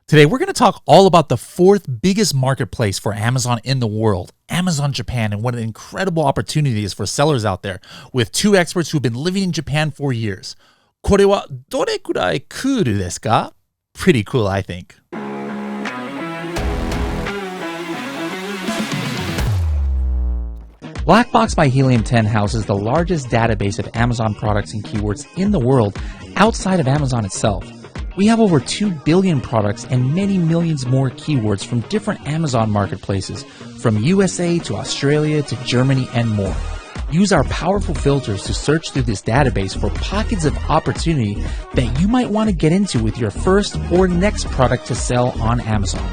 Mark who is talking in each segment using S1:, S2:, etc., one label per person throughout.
S1: Today, we're going to talk all about the fourth biggest marketplace for Amazon in the world, Amazon Japan, and what an incredible opportunity it is for sellers out there with two experts who've been living in Japan for years. これはどれくらいクールですか? Pretty cool, I think. Blackbox by Helium 10 houses the largest database of Amazon products and keywords in the world outside of Amazon itself. We have over 2 billion products and many millions more keywords from different Amazon marketplaces, from USA to Australia to Germany and more. Use our powerful filters to search through this database for pockets of opportunity that you might want to get into with your first or next product to sell on Amazon.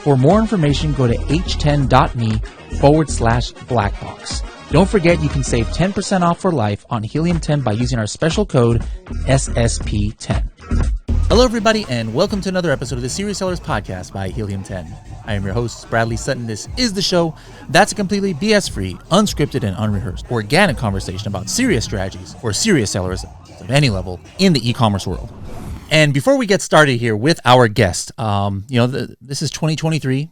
S1: For more information, go to h10.me/blackbox. Don't forget you can save 10% off for life on Helium 10 by using our special code SSP10. Hello, everybody, and welcome to another episode of the Serious Sellers Podcast by Helium 10. I am your host, Bradley Sutton. This is the show that's a completely BS-free, unscripted, and unrehearsed organic conversation about serious strategies for serious sellers of any level in the e-commerce world. And before we get started here with our guest, this is 2023.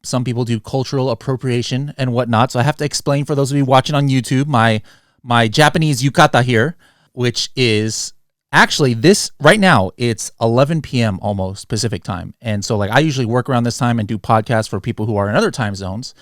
S1: Some people do cultural appropriation and whatnot. So I have to explain for those of you watching on YouTube, my Japanese yukata here, which is actually this right now, it's 11 p.m. almost Pacific time. And so I usually work around this time and do podcasts for people who are in other time zones.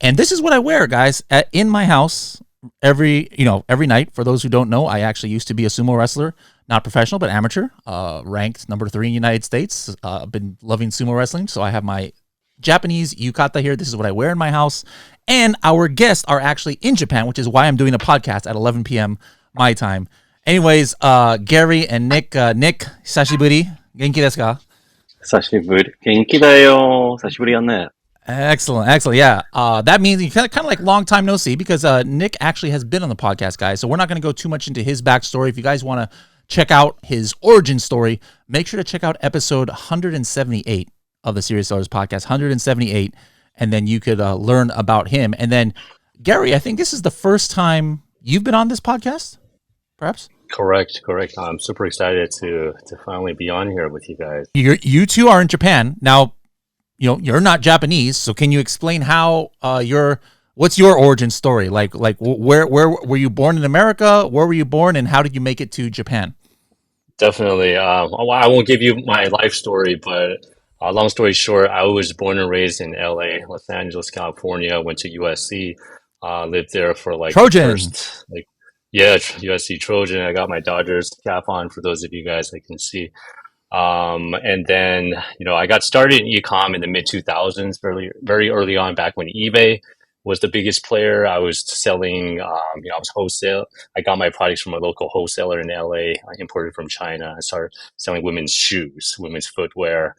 S1: And this is what I wear, guys, in my house every night. For those who don't know, I actually used to be a sumo wrestler, not professional, but amateur, ranked number 3 in the United States. I've been loving sumo wrestling. So I have my Japanese yukata here. This is what I wear in my house. And our guests are actually in Japan, which is why I'm doing a podcast at 11 p.m. my time. Anyways, Gary and Nick, 久しぶり元気ですか?
S2: 久しぶり元気だよ久しぶりやね
S1: Excellent. Yeah. That means you kind of like long time no see because Nick actually has been on the podcast, guys. So we're not going to go too much into his backstory. If you guys want to check out his origin story, make sure to check out episode 178 of the Serious Sellers Podcast, 178, and then you could learn about him. And then, Gary, I think this is the first time you've been on this podcast, perhaps?
S2: Correct. I'm super excited to finally be on here with you guys.
S1: You two are in Japan. Now, you're not Japanese, so can you explain how what's your origin story? Like where were you born in America? Where were you born and how did you make it to Japan?
S2: Definitely. I won't give you my life story, but long story short, I was born and raised in LA, Los Angeles, California, went to USC, lived there for
S1: Trojans.
S2: USC Trojan. I got my Dodgers cap on for those of you guys that can see. And then, I got started in e-com in the mid 2000s, very, very early on, back when eBay was the biggest player. I was selling, I was wholesale. I got my products from a local wholesaler in LA. I imported from China. I started selling women's shoes, women's footwear.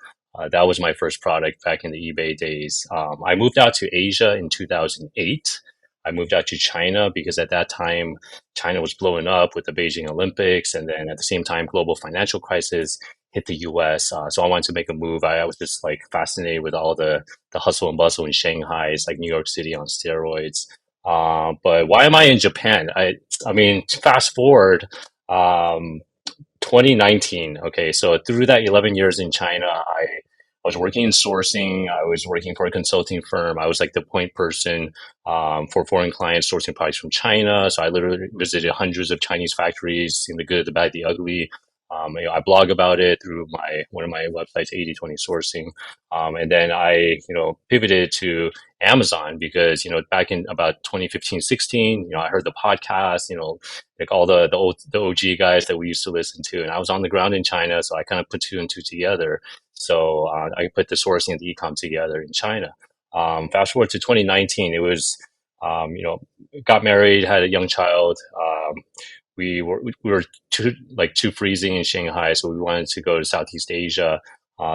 S2: That was my first product back in the eBay days. I moved out to Asia in 2008. I moved out to China because at that time, China was blowing up with the Beijing Olympics. And then at the same time, global financial crisis hit the US. So I wanted to make a move. I was just fascinated with all the hustle and bustle in Shanghai. It's like New York City on steroids. But why am I in Japan? I mean, fast forward, 2019. Okay. So through that 11 years in China, I was working in sourcing. I was working for a consulting firm. I was the point person for foreign clients sourcing products from China. So I literally visited hundreds of Chinese factories, seen the good, the bad, the ugly. I blog about it through one of my websites, 80/20 Sourcing. And then I, pivoted to Amazon because, back in about 2015, 16, I heard the podcast, all the OG guys that we used to listen to. And I was on the ground in China. So I kind of put 2 and 2 together. So I put the sourcing and the e-com together in China. Fast forward to 2019, it was, got married, had a young child. We were too freezing in Shanghai, so we wanted to go to Southeast Asia.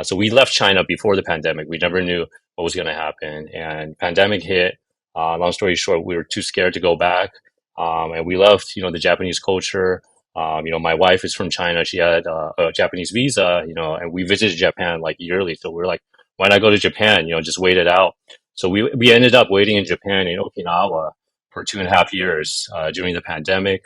S2: So we left China before the pandemic. We never knew what was going to happen, and pandemic hit. Long story short, we were too scared to go back, and we loved, the Japanese culture. My wife is from China. She had a Japanese visa, and we visited Japan yearly. So we were like, why not go to Japan? Just wait it out. So we ended up waiting in Japan in Okinawa for 2.5 years during the pandemic.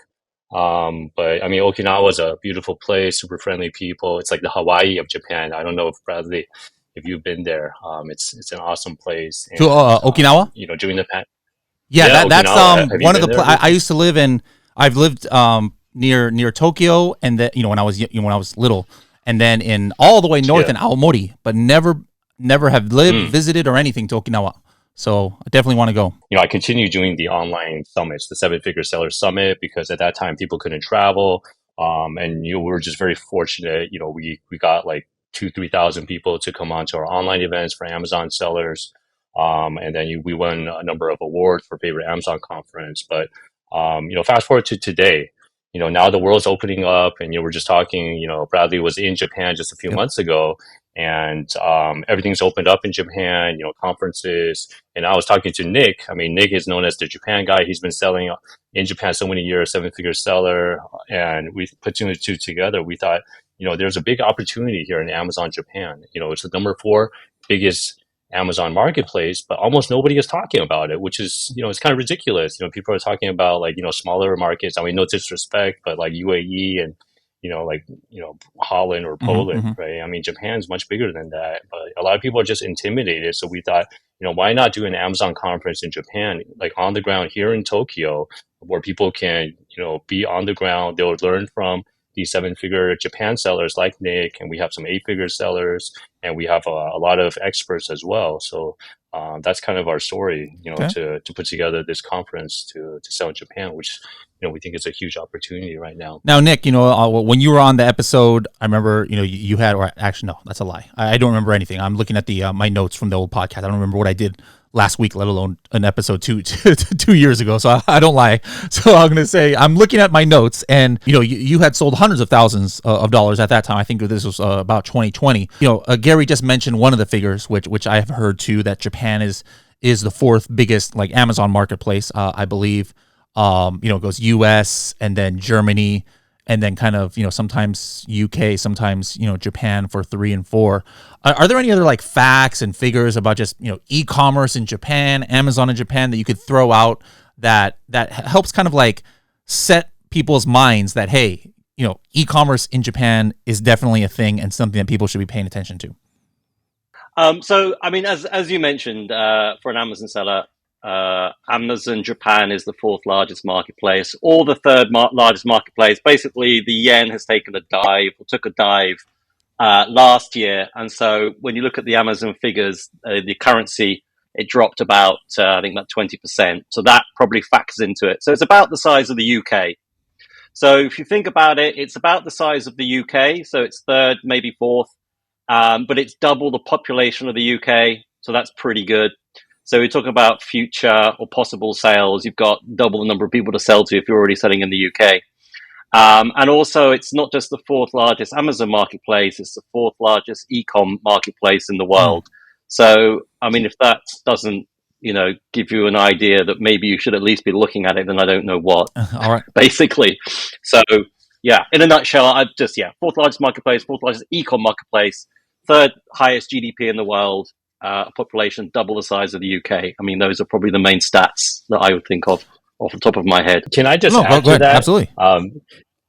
S2: But I mean, Okinawa is a beautiful place, super friendly people. It's like the Hawaii of Japan. I don't know if Bradley, if you've been there. It's an awesome place.
S1: To
S2: And
S1: Okinawa.
S2: during the
S1: Yeah,
S2: yeah,
S1: that's
S2: Okinawa. Have you
S1: one of
S2: been
S1: the
S2: there,
S1: I
S2: Ricky?
S1: used to live in. I've lived near Tokyo, and then when I was when I was little, and then in all the way north
S2: Yeah.
S1: in Aomori, but never have lived, visited, or anything to Okinawa. So I definitely want to go.
S2: I continued doing the online summits, the Seven Figure Seller Summit, because at that time people couldn't travel. And we were just very fortunate. We got like 2,000-3,000 people to come on to our online events for Amazon sellers. And then we won a number of awards for favorite Amazon conference. But fast forward to today. Now the world's opening up, and we're just talking. Bradley was in Japan just a few
S1: Yep.
S2: months ago, and everything's opened up in Japan. Conferences. And I was talking to Nick. I mean, Nick is known as the Japan guy. He's been selling in Japan so many years, seven-figure seller. And we put two and two together. We thought, there's a big opportunity here in Amazon Japan. It's the number 4 biggest Amazon marketplace, but almost nobody is talking about it, which is, it's kind of ridiculous. People are talking about like, smaller markets. I mean, no disrespect, but like UAE and, Holland or Poland,
S1: Mm-hmm.
S2: right? I mean, Japan's much bigger than that, but a lot of people are just intimidated. So we thought, why not do an Amazon conference in Japan, like on the ground here in Tokyo, where people can, be on the ground. They'll learn from these 7-figure Japan sellers like Nick, and we have some 8-figure sellers, and we have a lot of experts as well. So that's kind of our story,
S1: Okay.
S2: to put together this conference to sell in Japan, which we think is a huge opportunity right now.
S1: Now, Nick, when you were on the episode, I remember, you had, or actually, no, that's a lie. I don't remember anything. I'm looking at the my notes from the old podcast. I don't remember what I did last week, let alone an episode 2 years ago. So I don't lie. So I'm going to say I'm looking at my notes, and you had sold hundreds of thousands of dollars at that time. I think this was about 2020. Gary just mentioned one of the figures, which I have heard too, that Japan is the 4th biggest like Amazon marketplace, I believe. It goes US and then Germany, and then kind of, sometimes UK, sometimes, Japan for 3 and 4. Are there any other like facts and figures about just, e-commerce in Japan, Amazon in Japan that you could throw out that helps kind of like set people's minds that, hey, e-commerce in Japan is definitely a thing and something that people should be paying attention to?
S3: So, I mean, as you mentioned, for an Amazon seller, Amazon Japan is the 4th largest marketplace, or the 3rd largest marketplace. Basically, the yen has taken a dive, or took a dive last year, and so when you look at the Amazon figures, the currency, it dropped about I think about 20%. So that probably factors into it. So it's about the size of the UK. So if you think about it, it's about the size of the UK. So it's 3rd, maybe 4th, but it's double the population of the UK. So that's pretty good. So we talk about future or possible sales. You've got double the number of people to sell to if you're already selling in the UK. And also, it's not just the 4th largest Amazon marketplace, it's the 4th largest e-com marketplace in the world. So, I mean, if that doesn't, give you an idea that maybe you should at least be looking at it, then I don't know what,
S1: All right.
S3: basically. So, yeah, in a nutshell, 4th largest marketplace, 4th largest e-com marketplace, 3rd highest GDP in the world, a population double the size of the UK. I mean, those are probably the main stats that I would think of off the top of my head.
S2: Can I just
S1: No,
S2: add
S1: go
S2: to
S1: ahead.
S2: that?
S1: Absolutely.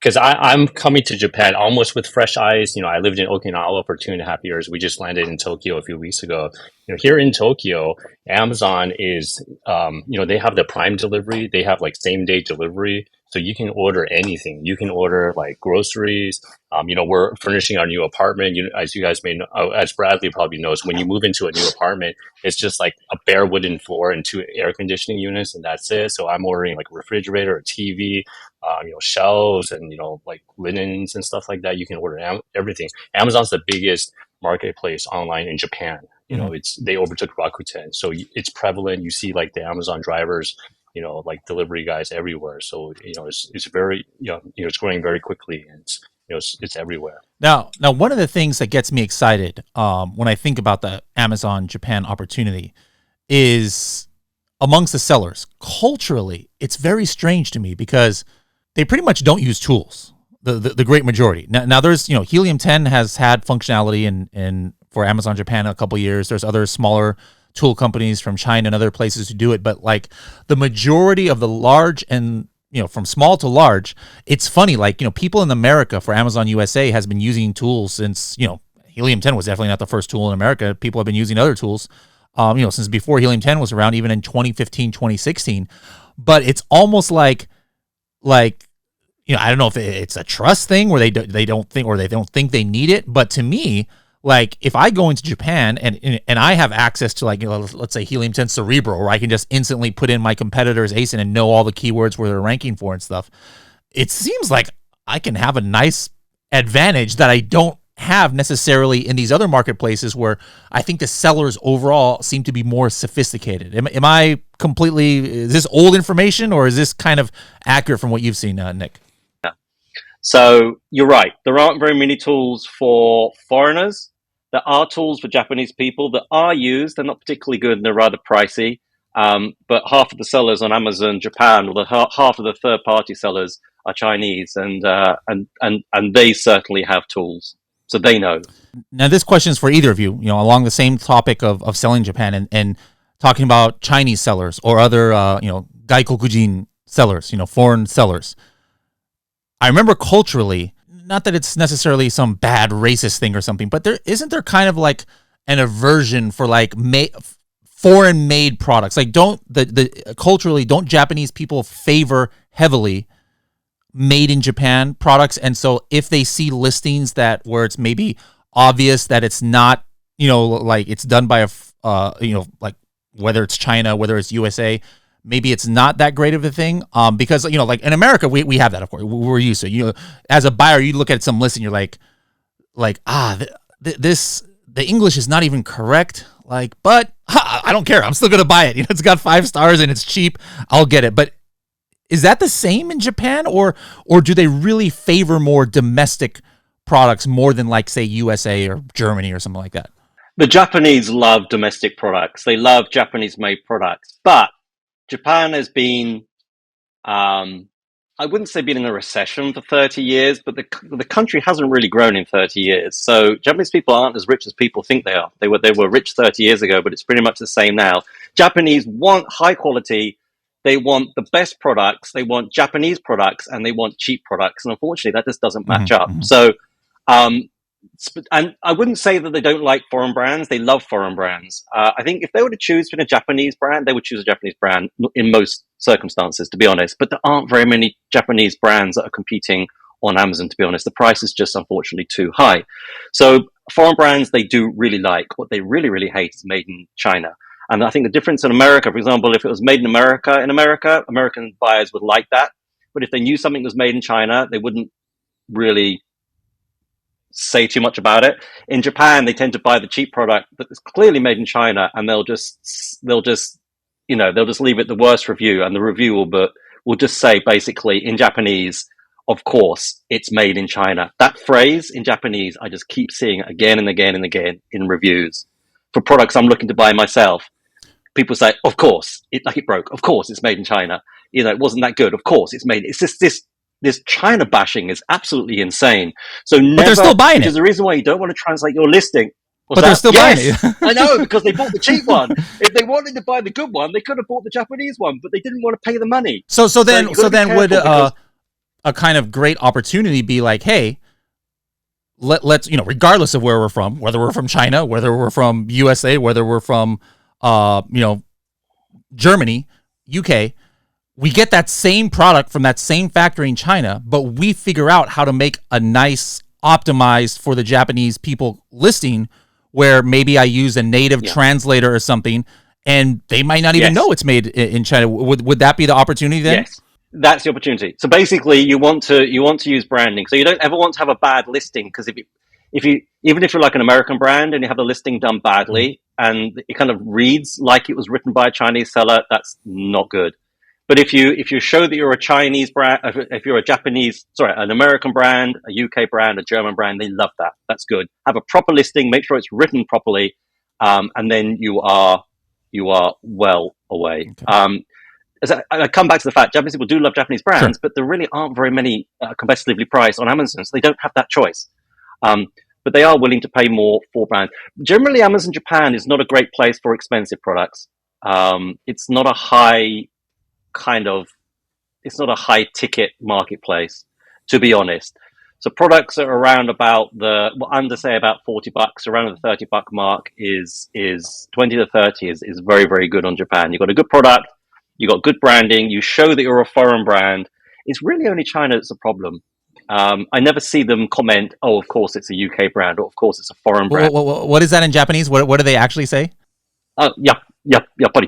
S2: Because I'm coming to Japan almost with fresh eyes. I lived in Okinawa for 2.5 years. We just landed in Tokyo a few weeks ago. Here in Tokyo, Amazon is, they have the Prime delivery. They have like same day delivery. So you can order anything. You can order like groceries. We're furnishing our new apartment. As you guys may know, as Bradley probably knows, when you move into a new apartment, it's just like a bare wooden floor and 2 air conditioning units, and that's it. So I'm ordering like a refrigerator, a TV, shelves, and like linens and stuff like that. You can order everything. Amazon's the biggest marketplace online in Japan. They overtook Rakuten, so it's prevalent. You see like the Amazon drivers, like delivery guys everywhere. So it's very it's growing very quickly, and it's everywhere.
S1: Now, one of the things that gets me excited when I think about the Amazon Japan opportunity is amongst the sellers. Culturally, it's very strange to me because they pretty much don't use tools. The great majority. Now there's Helium 10 has had functionality in for Amazon Japan a couple years. There's other smaller tool companies from China and other places who do it, but like the majority of the large and from small to large. It's funny, like, people in America for Amazon USA has been using tools since, Helium 10 was definitely not the first tool in America. People have been using other tools, since before Helium 10 was around, even in 2015, 2016. But it's almost like, I don't know if it's a trust thing where they don't think they need it. But to me, like, if I go into Japan and I have access to, like, let's say Helium 10 Cerebral, where I can just instantly put in my competitor's ASIN and know all the keywords where they're ranking for and stuff, it seems like I can have a nice advantage that I don't have necessarily in these other marketplaces where I think the sellers overall seem to be more sophisticated. Am I is this old information, or is this kind of accurate from what you've seen, Nick?
S3: So you're right. There aren't very many tools for foreigners. There are tools for Japanese people that are used. They're not particularly good and they're rather pricey. But half of the sellers on Amazon Japan, or half of the third-party sellers, are Chinese, and they certainly have tools, so they know.
S1: Now, this question is for either of you. Along the same topic of selling Japan and talking about Chinese sellers or other gaikokujin sellers, foreign sellers. I remember culturally, not that it's necessarily some bad racist thing or something, but isn't there kind of like an aversion for like foreign made products? Like, culturally, don't Japanese people favor heavily made in Japan products? And so if they see listings where it's maybe obvious that it's not, like it's done by like whether it's China, whether it's USA, maybe it's not that great of a thing, because like in America we have that, of course, we're used to. As a buyer, you look at some list and you're like the English is not even correct, but I don't care, I'm still gonna buy it. It's got 5 stars and it's cheap, I'll get it. But is that the same in Japan, or do they really favor more domestic products more than, like, say, USA or Germany or something like that?
S3: The Japanese love domestic products. They love Japanese-made products, but Japan has been, I wouldn't say been in a recession for 30 years, but the country hasn't really grown in 30 years. So Japanese people aren't as rich as people think they are. They were rich 30 years ago, but it's pretty much the same now. Japanese want high quality. They want the best products. They want Japanese products, and they want cheap products. And unfortunately, that just doesn't match up. So, and I wouldn't say that they don't like foreign brands. They love foreign brands. I think if they were to choose between a Japanese brand, they would choose a Japanese brand in most circumstances, to be honest. But there aren't very many Japanese brands that are competing on Amazon, to be honest. The price is just unfortunately too high. So foreign brands they do really like. What they really, really hate is made in China. And I think the difference in America, for example, if it was made in America, American buyers would like that. But if they knew something was made in China, they wouldn't really say too much about it. In Japan, they tend to buy the cheap product that's clearly made in China, and they'll just leave it the worst review, and the review will just say basically in Japanese, of course, it's made in China. That phrase in Japanese, I just keep seeing again and again and again in reviews for products I'm looking to buy myself. People say, of course, it broke. Of course, it's made in China. It wasn't that good. Of course, it's made. It's just this China bashing is absolutely insane. So
S1: but they're still buying it.
S3: Which is the reason why you don't want to translate your listing.
S1: They're still buying it.
S3: I know, because they bought the cheap one. If they wanted to buy the good one, they could have bought the Japanese one, but they didn't want to pay the money.
S1: So then would a kind of great opportunity be like, hey, let's regardless of where we're from, whether we're from China, whether we're from USA, whether we're from Germany, UK, we get that same product from that same factory in China, but we figure out how to make a nice optimized for the Japanese people listing where maybe I use a native translator or something, and they might not even know it's made in China. Would that be the opportunity then?
S3: Yes. That's the opportunity. So basically, you want to use branding. So you don't ever want to have a bad listing, because even if you're like an American brand and you have the listing done badly and it kind of reads like it was written by a Chinese seller, that's not good. But if you show that you're a Chinese brand, if you're an American brand, a UK brand, a German brand, they love that. That's good. Have a proper listing. Make sure it's written properly, and then you are well away.
S1: Okay.
S3: I come back to the fact Japanese people do love Japanese brands, but there really aren't very many competitively priced on Amazon, so they don't have that choice. But they are willing to pay more for brands. Generally, Amazon Japan is not a great place for expensive products. It's not a high kind of a high ticket marketplace, to be honest. So products that are around about under say about $40, around the $30 mark is 20 to 30 is very, very good on Japan. You've got a good product, you got good branding, you show that you're a foreign brand. It's really only China that's a problem. I never see them comment, "Oh, of course it's a UK brand," or "Of course it's a foreign brand."
S1: What is that in Japanese? What do they actually say?
S3: Yappari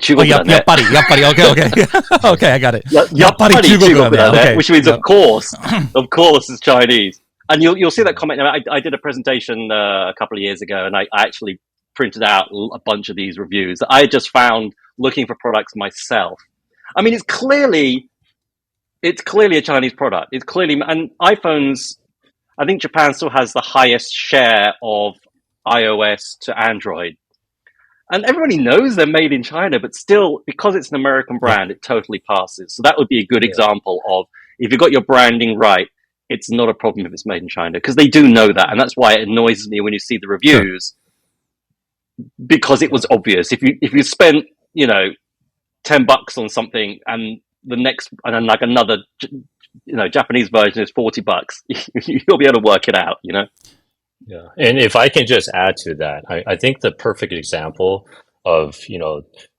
S1: yappari. Okay. Okay, I got it.
S3: Yappari Chugoku da ne,
S1: Okay.
S3: which means of course is Chinese. And you'll see that comment. I did a presentation a couple of years ago, and I actually printed out a bunch of these reviews that I just found looking for products myself. I mean, it's clearly a Chinese product. It's clearly, and iPhones. I think Japan still has the highest share of iOS to Android. And everybody knows they're made in China, but still, because it's an American brand, it totally passes. So that would be a good example of, if you've got your branding right, it's not a problem if it's made in China, because they do know that. And that's why it annoys me when you see the reviews, because it was obvious. If you spent, $10 on something, and the next, and then like another, Japanese version is $40, you'll be able to work it out,
S2: Yeah, and if I can just add to that, I think the perfect example of,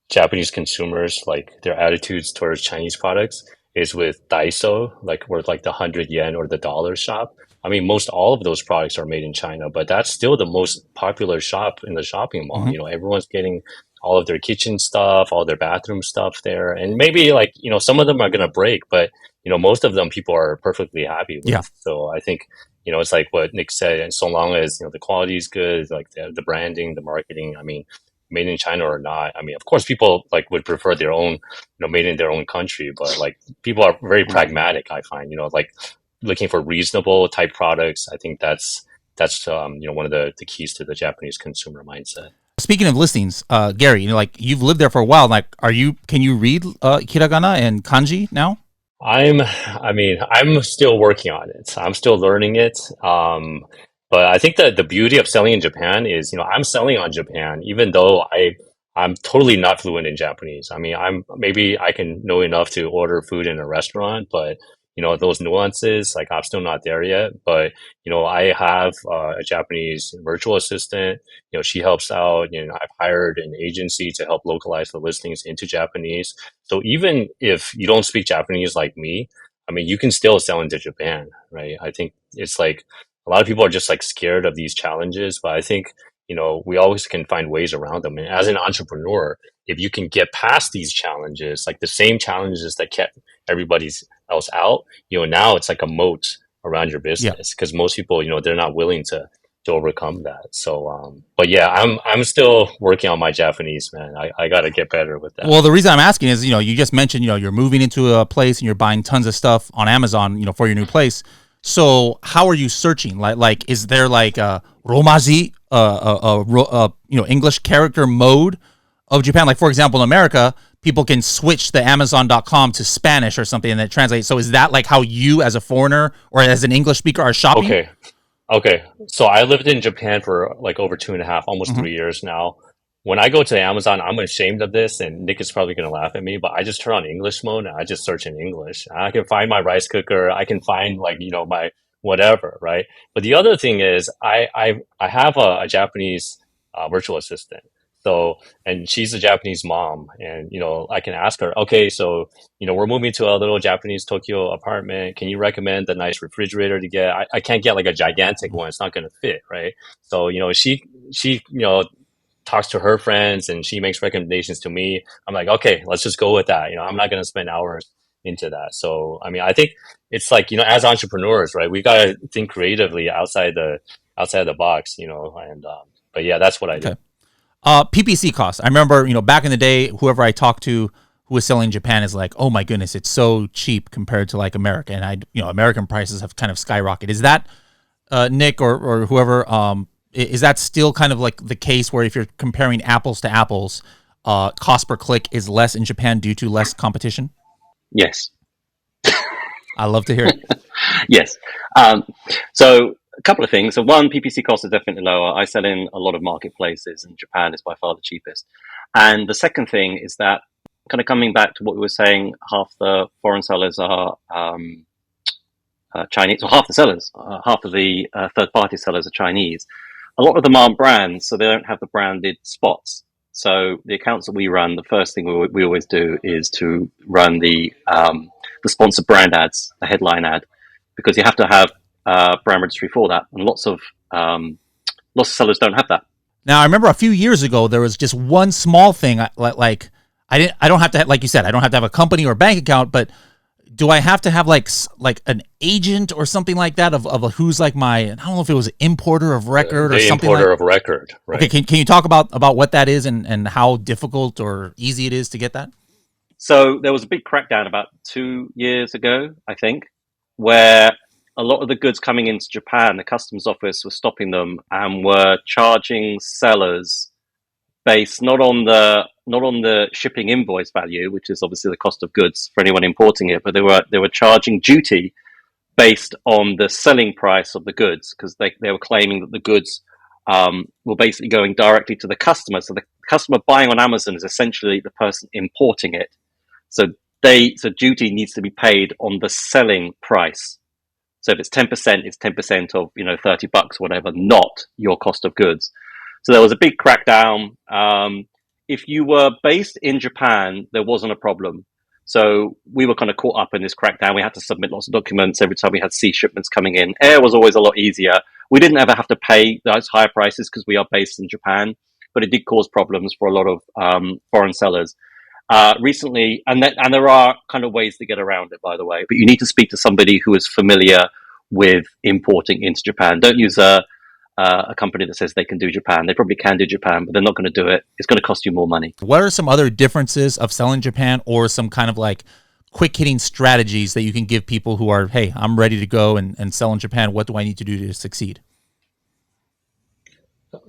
S2: Japanese consumers, like their attitudes towards Chinese products is with Daiso, like worth like the 100 yen or the dollar shop. I mean, most all of those products are made in China, but that's still the most popular shop in the shopping mall. Everyone's getting all of their kitchen stuff, all their bathroom stuff there. And maybe like, some of them are going to break, but, most of them people are perfectly happy with.
S1: Yeah.
S2: So I think, it's like what Nick said, and so long as, the quality is good, like the branding, the marketing, I mean, made in China or not. I mean, of course, people like would prefer their own, made in their own country, but like people are very pragmatic, I find, like looking for reasonable type products. I think that's one of the keys to the Japanese consumer mindset.
S1: Speaking of listings, Gary, like you've lived there for a while. Like, can you read hiragana and kanji now?
S2: I'm still working on it. I'm still learning it. But I think that the beauty of selling in Japan is, I'm selling on Japan, even though I'm totally not fluent in Japanese. I mean, maybe I can know enough to order food in a restaurant, but those nuances, like I'm still not there yet. But, I have a Japanese virtual assistant, she helps out, I've hired an agency to help localize the listings into Japanese. So even if you don't speak Japanese like me, I mean, you can still sell into Japan, right? I think it's like a lot of people are just like scared of these challenges, but I think, we always can find ways around them. And as an entrepreneur, if you can get past these challenges, like the same challenges that kept everybody else out, now it's like a moat around your business, because most people, they're not willing to overcome that. So, but yeah, I'm still working on my Japanese, man. I got to get better with that.
S1: Well, the reason I'm asking is, you just mentioned, you're moving into a place and you're buying tons of stuff on Amazon, for your new place. So how are you searching? Like, is there like a Romaji, English character mode of Japan? Like, for example, in America, people can switch the Amazon.com to Spanish or something and it translates. So is that like how you as a foreigner or as an English speaker are shopping?
S2: Okay. So I lived in Japan for like over 2.5, almost 3 years now. When I go to Amazon, I'm ashamed of this, and Nick is probably going to laugh at me, but I just turn on English mode and I just search in English. I can find my rice cooker. I can find like, my whatever, right? But the other thing is I have a Japanese virtual assistant. So, and she's a Japanese mom, and, I can ask her, okay, so, we're moving to a little Japanese Tokyo apartment. Can you recommend a nice refrigerator to get? I can't get like a gigantic one. It's not going to fit, right? So, she, talks to her friends and she makes recommendations to me. I'm like, okay, let's just go with that. I'm not going to spend hours into that. So, I mean, I think it's like, as entrepreneurs, right, we got to think creatively outside the box, and, but yeah, that's what I do.
S1: PPC costs. I remember, back in the day, whoever I talked to who was selling in Japan is like, oh my goodness, it's so cheap compared to like America. And American prices have kind of skyrocketed. Is that, Nick or whoever, is that still kind of like the case where if you're comparing apples to apples, cost per click is less in Japan due to less competition?
S3: Yes.
S1: I love to hear it.
S3: Yes. So a couple of things. So one, PPC cost is definitely lower. I sell in a lot of marketplaces and Japan is by far the cheapest. And the second thing is that kind of coming back to what we were saying, half the foreign sellers are Chinese, or half the sellers, half of the third-party sellers are Chinese. A lot of them aren't brands, so they don't have the branded spots. So the accounts that we run, the first thing we always do is to run the sponsored brand ads, the headline ad, because you have to have brand registry for that, and lots of sellers don't have that.
S1: Now, I remember a few years ago there was just one small thing. Like I don't have to, like you said, I don't have to have a company or bank account, but do I have to have like an agent or something like that of who's like I don't know if it was an importer of record or something like that?
S2: Importer of record, right?
S1: Okay, can you talk about what that is and how difficult or easy it is to get that?
S3: So there was a big crackdown about 2 years ago, I think, where a lot of the goods coming into Japan, the customs office was stopping them and were charging sellers based not on the shipping invoice value, which is obviously the cost of goods for anyone importing it, but they were charging duty based on the selling price of the goods, because they were claiming that the goods were basically going directly to the customer. So the customer buying on Amazon is essentially the person importing it. So duty needs to be paid on the selling price. So if it's 10%, it's 10% of $30, whatever, not your cost of goods. So there was a big crackdown. If you were based in Japan, there wasn't a problem. So we were kind of caught up in this crackdown. We had to submit lots of documents every time we had sea shipments coming in. Air was always a lot easier. We didn't ever have to pay those higher prices because we are based in Japan, but it did cause problems for a lot of foreign sellers. Recently, and there are kind of ways to get around it, by the way, but you need to speak to somebody who is familiar with importing into Japan. Don't use a company that says they can do Japan. They probably can do Japan, but they're not going to do it. It's going to cost you more money.
S1: What are some other differences of selling Japan, or some kind of like quick hitting strategies that you can give people who are, hey, I'm ready to go and sell in Japan. What do I need to do to succeed?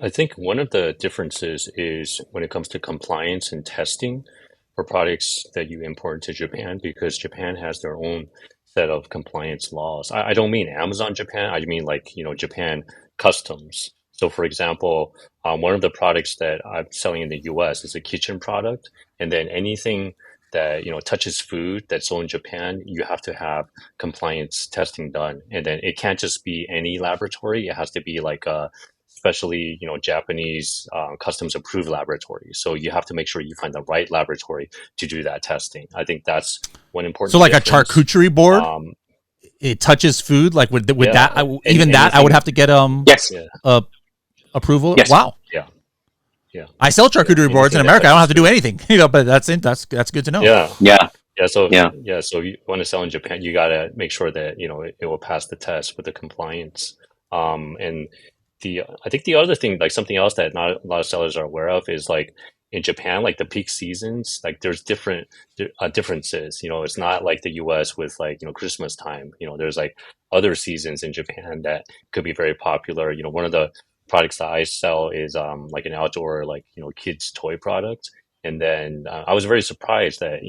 S2: I think one of the differences is when it comes to compliance and testing for products that you import into Japan, because Japan has their own set of compliance laws. I don't mean Amazon Japan. I mean Japan customs. So for example, one of the products that I'm selling in the US is a kitchen product. And then anything that, touches food that's sold in Japan, you have to have compliance testing done. And then it can't just be any laboratory. It has to be like a especially, Japanese customs approved laboratory. So you have to make sure you find the right laboratory to do that testing. I think that's one important.
S1: So like difference. A charcuterie board, it touches food. Like with that, I would have to get
S3: yes,
S1: approval.
S3: Yes.
S1: Wow.
S2: Yeah.
S1: I sell charcuterie boards in America. I don't have to do anything. But that's good to know.
S2: Yeah. So you want to sell in Japan, you got to make sure that it will pass the test with the compliance. And I think the other thing, like something else that not a lot of sellers are aware of, is like in Japan, like the peak seasons, like there's different differences. It's not like the US with like, Christmas time. There's like other seasons in Japan that could be very popular. One of the products that I sell is like an outdoor, like, kids toy product. And then I was very surprised that,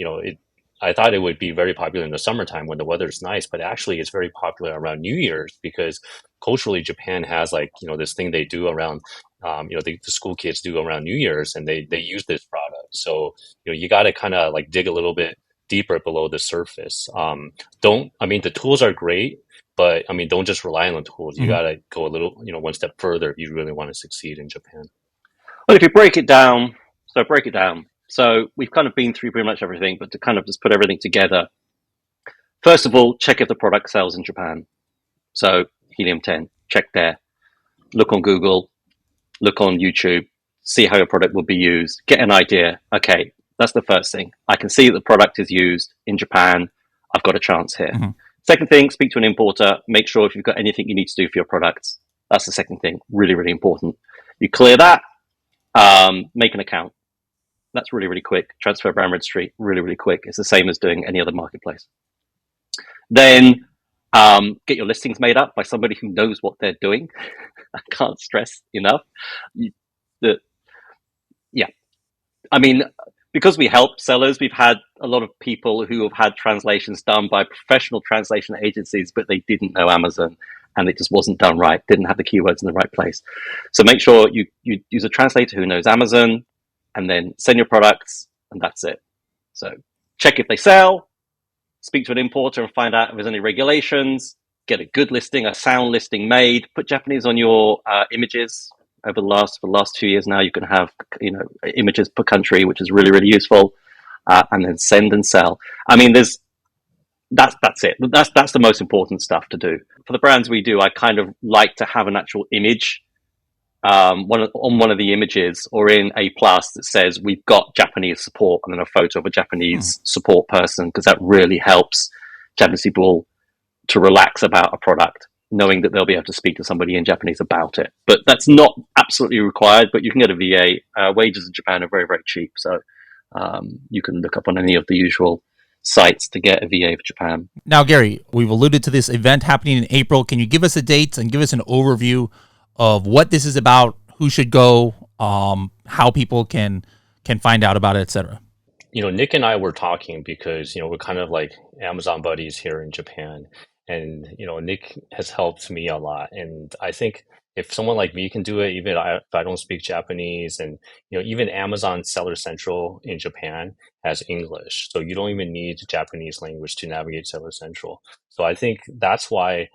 S2: I thought it would be very popular in the summertime when the weather is nice, but actually it's very popular around New Year's, because culturally Japan has like, this thing they do around, the school kids do around New Year's, and they use this product. So, you got to kind of like dig a little bit deeper below the surface. The tools are great, but don't just rely on the tools. You got to go a little, one step further if you really want to succeed in Japan.
S3: Well, if you break it down. So we've kind of been through pretty much everything, but to kind of just put everything together, first of all, check if the product sells in Japan. So Helium 10, check there. Look on Google, look on YouTube, see how your product will be used, get an idea. Okay, that's the first thing. I can see that the product is used in Japan. I've got a chance here. Mm-hmm. Second thing, speak to an importer. Make sure if you've got anything you need to do for your products. That's the second thing. Really, really important. You clear that, make an account. That's really, really quick. Transfer brand registry, really, really quick. It's the same as doing any other marketplace. Then get your listings made up by somebody who knows what they're doing. I can't stress enough. Because we help sellers, we've had a lot of people who have had translations done by professional translation agencies, but they didn't know Amazon and it just wasn't done right, didn't have the keywords in the right place. So make sure you use a translator who knows Amazon, and then send your products, and that's it. So check if they sell, speak to an importer and find out if there's any regulations, get a good listing, a sound listing made, put Japanese on your images. For the last 2 years now, you can have images per country, which is really, really useful, and then send and sell. I mean, that's it. That's the most important stuff to do. For the brands we do, I kind of like to have an actual image on one of the images or in A+ that says we've got Japanese support, and then a photo of a Japanese support person, because that really helps Japanese people to relax about a product, knowing that they'll be able to speak to somebody in Japanese about it. But that's not absolutely required, but you can get a VA. Wages in Japan are very, very cheap. So you can look up on any of the usual sites to get a VA for Japan.
S1: Now, Gary, we've alluded to this event happening in April. Can you give us a date and give us an overview of what this is about, who should go, how people can find out about it, etc.?
S2: Nick and I were talking because, we're kind of like Amazon buddies here in Japan. And, Nick has helped me a lot. And I think if someone like me can do it, even if I don't speak Japanese, and, even Amazon Seller Central in Japan has English. So you don't even need Japanese language to navigate Seller Central. So I think that's why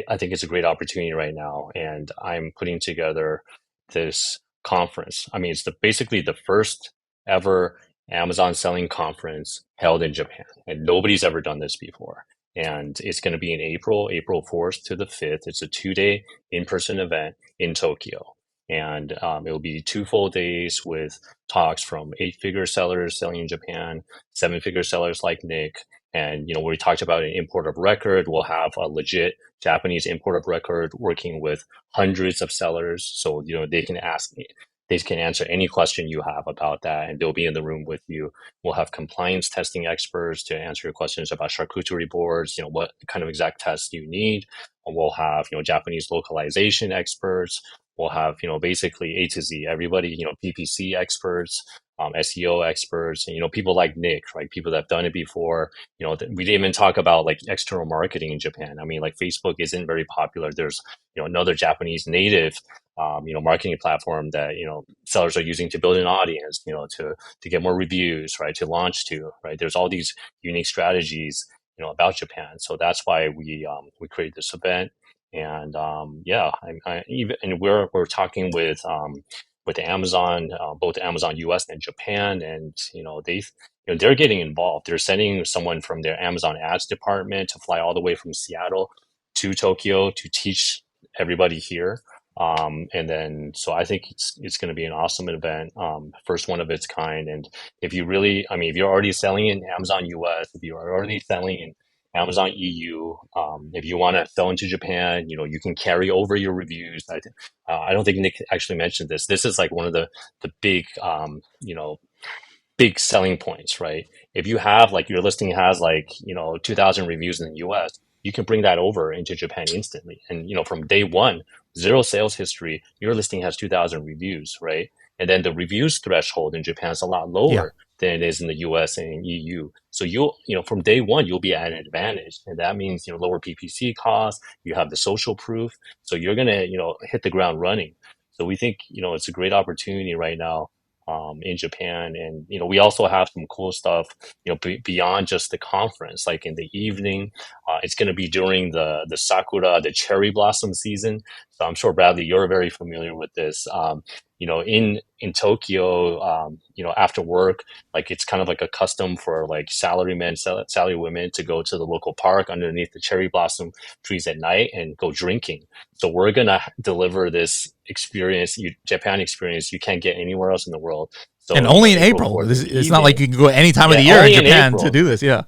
S2: I think it's a great opportunity right now. And I'm putting together this conference. I mean, it's basically the first ever Amazon selling conference held in Japan. And nobody's ever done this before. And it's going to be in April 4th to the 5th. It's a 2-day in-person event in Tokyo. And it will be 2 full days with talks from 8-figure sellers selling in Japan, 7-figure sellers like Nick. And, we talked about an import of record. We'll have a legit Japanese import of record working with hundreds of sellers. So, they can ask me. They can answer any question you have about that, and they'll be in the room with you. We'll have compliance testing experts to answer your questions about charcuterie boards, what kind of exact tests you need. We'll have, Japanese localization experts. We'll have, basically A to Z, everybody, PPC experts, SEO experts, and, people like Nick, right? People that have done it before. We didn't even talk about like external marketing in Japan. I mean, like Facebook isn't very popular. There's, another Japanese native marketing platform that, sellers are using to build an audience, to get more reviews, right? To launch to, right? There's all these unique strategies, about Japan. So that's why we created this event. And, we're talking with Amazon, both Amazon US and Japan. And, they're getting involved. They're sending someone from their Amazon ads department to fly all the way from Seattle to Tokyo to teach everybody here. And then, so I think it's going to be an awesome event, first one of its kind. And if you're already selling in Amazon US, if you're already selling in Amazon EU, if you want to sell into Japan, you can carry over your reviews. I don't think Nick actually mentioned this. This is like one of the big, big selling points, right? If you have your listing has 2,000 reviews in the US, you can bring that over into Japan instantly. And, from day one, 0 sales history, your listing has 2,000 reviews, right? And then the reviews threshold in Japan is a lot lower than it is in the US and EU. So from day one, you'll be at an advantage. And that means, lower PPC costs, you have the social proof. So you're going to, hit the ground running. So we think, it's a great opportunity right now. In Japan. And, we also have some cool stuff, beyond just the conference, like in the evening, it's going to be during the Sakura, the cherry blossom season. So I'm sure, Bradley, you're very familiar with this. In Tokyo, after work, it's kind of like a custom for salarymen, salary women to go to the local park underneath the cherry blossom trees at night and go drinking. So we're going to deliver this experience, Japan experience you can't get anywhere else in the world. So
S1: and only in April. It's not like you can go any time of the year in Japan to do this. Yeah.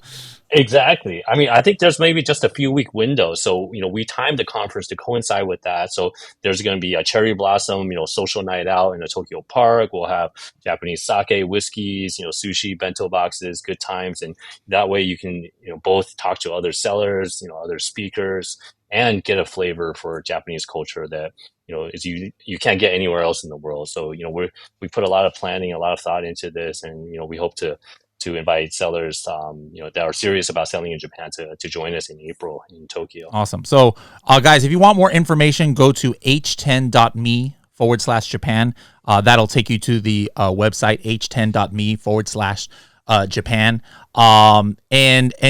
S2: Exactly. I mean, I think there's maybe just a few week window. So, we timed the conference to coincide with that. So there's going to be a cherry blossom, social night out in a Tokyo park. We'll have Japanese sake, whiskeys, sushi, bento boxes, good times. And that way you can, both talk to other sellers, other speakers, and get a flavor for Japanese culture that, is you can't get anywhere else in the world. So, we put a lot of planning, a lot of thought into this, and, we hope to invite sellers, that are serious about selling in Japan to join us in April in Tokyo.
S1: Awesome. So, guys, if you want more information, go to h10.me/Japan. That'll take you to the website h10.me/Japan. Japan. And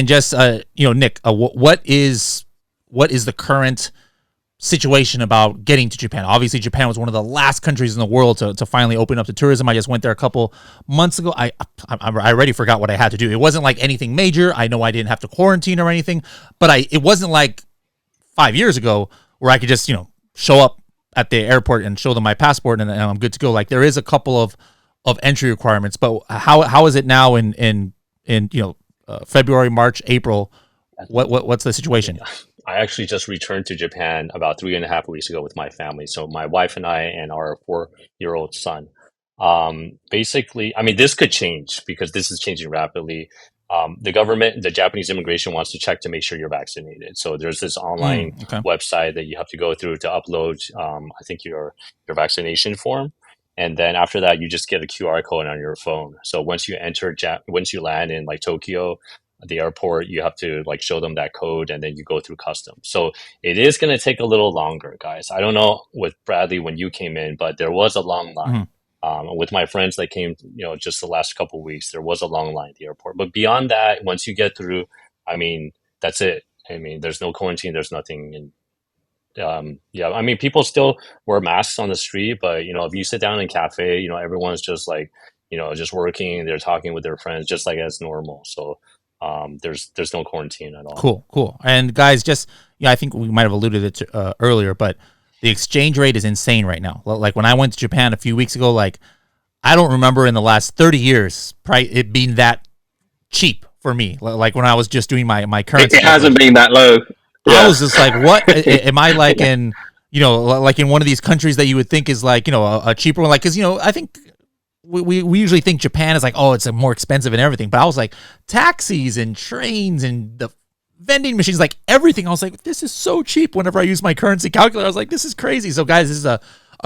S1: just Nick, what is the current situation about getting to Japan? Obviously, Japan was one of the last countries in the world to finally open up to tourism. I just went there a couple months ago. I already forgot what I had to do. It wasn't like anything major. I know I didn't have to quarantine or anything, but it wasn't like 5 years ago where I could just show up at the airport and show them my passport and I'm good to go. Like there is a couple of entry requirements, but how is it now in February, March, April? What's the situation?
S2: I actually just returned to Japan about 3.5 weeks ago with my family. So my wife and I and our 4-year-old son. Basically, I mean, this could change because this is changing rapidly. The government, the Japanese immigration wants to check to make sure you're vaccinated. So there's this online website that you have to go through to upload, I think your vaccination form. And then after that, you just get a QR code on your phone. So once you once you land in like Tokyo, the airport, you have to like show them that code and then you go through customs. So it is going to take a little longer, guys. I don't know with Bradley when you came in, but there was a long line. With my friends that came, just the last couple of weeks, there was a long line at the airport. But beyond that, once you get through, I mean, that's it. I mean, there's no quarantine, there's nothing. And I mean, people still wear masks on the street, but if you sit down in a cafe, everyone's just like, just working, they're talking with their friends, just like as normal. So there's no quarantine at all.
S1: Cool. And guys, just I think we might have alluded it to earlier, but the exchange rate is insane right now. Like when I went to Japan a few weeks ago, like I don't remember in the last 30 years it being that cheap for me. Like when I was just doing my currency.
S3: It hasn't been that low. Yeah.
S1: I was just like, what am I like in like in one of these countries that you would think is like a cheaper one? Like because I think we usually think Japan is like, oh, it's more expensive and everything. But I was like, taxis and trains and the vending machines, like everything. I was like, this is so cheap. Whenever I use my currency calculator, I was like, this is crazy. So guys, this is a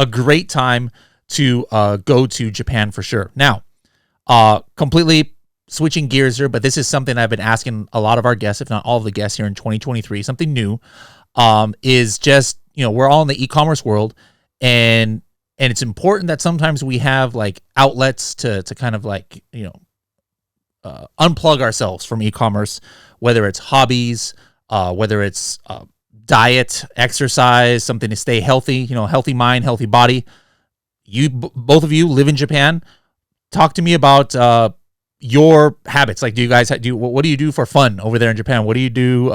S1: great time to go to Japan for sure. Now, completely switching gears here, but this is something I've been asking a lot of our guests, if not all of the guests here in 2023, something new, is just, we're all in the e-commerce world and it's important that sometimes we have like outlets to kind of like, unplug ourselves from e-commerce, whether it's hobbies, whether it's diet, exercise, something to stay healthy, healthy mind, healthy body. Both of you live in Japan. Talk to me about your habits. Like, do you guys what do you do for fun over there in Japan? What do you do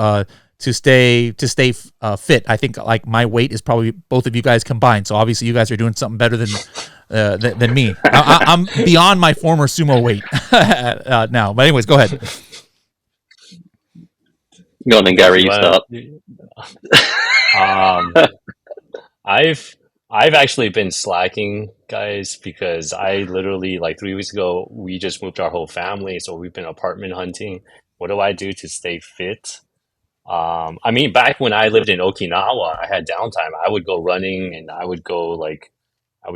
S1: to stay fit? I think like my weight is probably both of you guys combined. So obviously you guys are doing something better than me. I'm beyond my former sumo weight now. But anyways, go ahead.
S3: Go on then, Gary, you start.
S2: I've actually been slacking, guys, because I literally like 3 weeks ago we just moved our whole family, so we've been apartment hunting. What do I do to stay fit? I mean, back when I lived in Okinawa, I had downtime. I would go running, and I would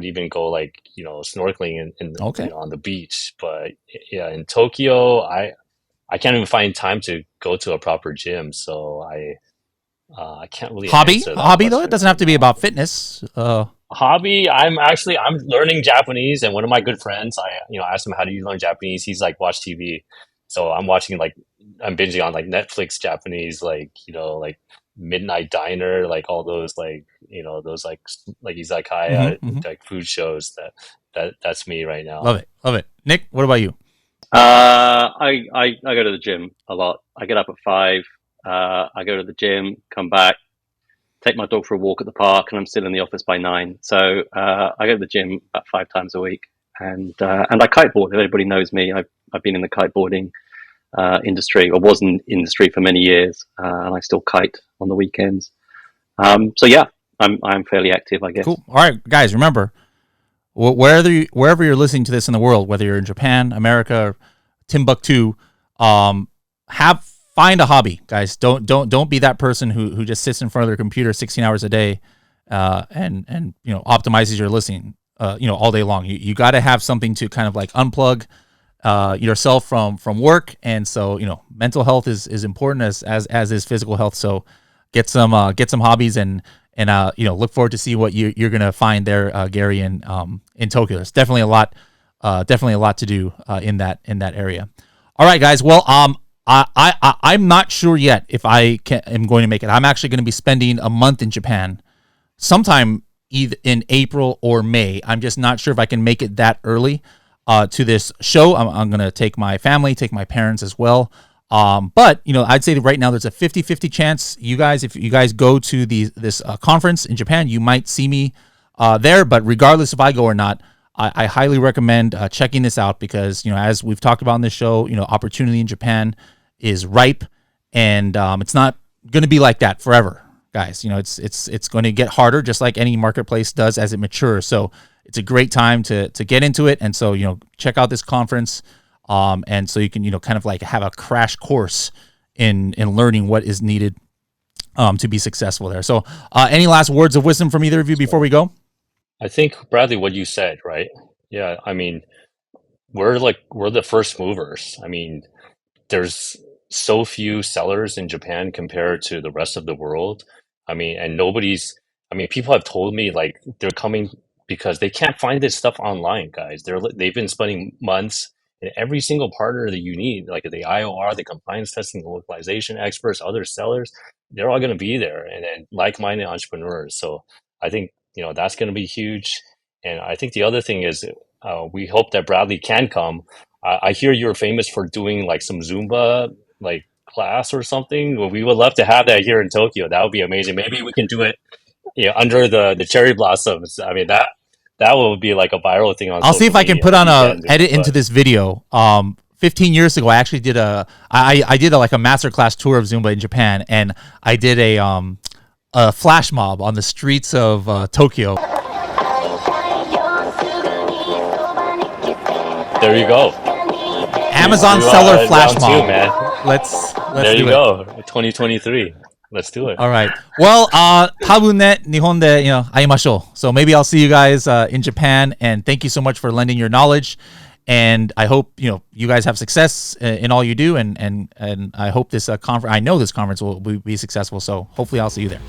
S2: even go like snorkeling on the beach. But yeah, in Tokyo, I can't even find time to go to a proper gym, so I can't really
S1: hobby though. It doesn't have to be about fitness.
S2: Hobby. I'm learning Japanese, and one of my good friends, I asked him, how do you learn Japanese? He's like, watch TV. So I'm binging on like Netflix Japanese, like Midnight Diner, like all those those like izakaya like food shows. That's me right now.
S1: Love it. Nick, what about you?
S3: I go to the gym a lot. I get up at 5. I go to the gym, come back, take my dog for a walk at the park, and I'm still in the office by 9. So I go to the gym about 5 times a week, and I kiteboard. If anybody knows me, I've been in the kiteboarding industry, or was in industry for many years, and I still kite on the weekends. So yeah, I'm fairly active, I guess.
S1: Cool. All right, guys, remember, wherever you're listening to this in the world, whether you're in Japan, America, Timbuktu, find a hobby, guys. Don't be that person who just sits in front of their computer 16 hours a day and optimizes your listening all day long. You got to have something to kind of like unplug yourself from work, and so mental health is important as is physical health. So get some hobbies and look forward to see what you're gonna find there, Gary, in Tokyo. There's definitely a lot to do in that area. All right, guys. Well, I'm not sure yet if am going to make it. I'm actually going to be spending a month in Japan, sometime either in April or May. I'm just not sure if I can make it that early to this show. I'm going to take my family, take my parents as well. But I'd say that right now there's a 50-50 chance you guys, if you guys go to this conference in Japan, you might see me there. But regardless if I go or not, I highly recommend checking this out because, as we've talked about in this show, opportunity in Japan is ripe, and it's not going to be like that forever, guys. It's going to get harder, just like any marketplace does as it matures. So it's a great time to get into it. And so, check out this conference. And so you can, kind of like have a crash course in learning what is needed to be successful there. So any last words of wisdom from either of you before we go?
S2: I think, Bradley, what you said, right? Yeah, I mean, we're the first movers. I mean, there's so few sellers in Japan compared to the rest of the world. I mean, and people have told me like they're coming because they can't find this stuff online, guys. They've been spending months in every single partner that you need, like the IOR, the compliance testing, the localization experts, other sellers. They're all going to be there, and then like-minded entrepreneurs. So I think that's going to be huge. And I think the other thing is we hope that Bradley can come. I hear you're famous for doing like some Zumba like class or something. Well, we would love to have that here in Tokyo. That would be amazing. Maybe we can do it under the cherry blossoms. I mean, that will be like a viral thing on
S1: I'll see if I can put on edit into
S2: but
S1: this video. 15 years ago, I actually did I did like a masterclass tour of Zumba in Japan, and I did a flash mob on the streets of Tokyo.
S2: There you go.
S1: Amazon seller flash
S2: round
S1: mob.
S2: two, man.
S1: Let's
S2: There
S1: do
S2: you
S1: it.
S2: go. 2023. Let's do it.
S1: All right. Well, 多分ね、日本で会いましょう. So maybe I'll see you guys in Japan, and thank you so much for lending your knowledge. And I hope you guys have success in all you do, and I hope this conference. I know this conference will be successful. So hopefully I'll see you there.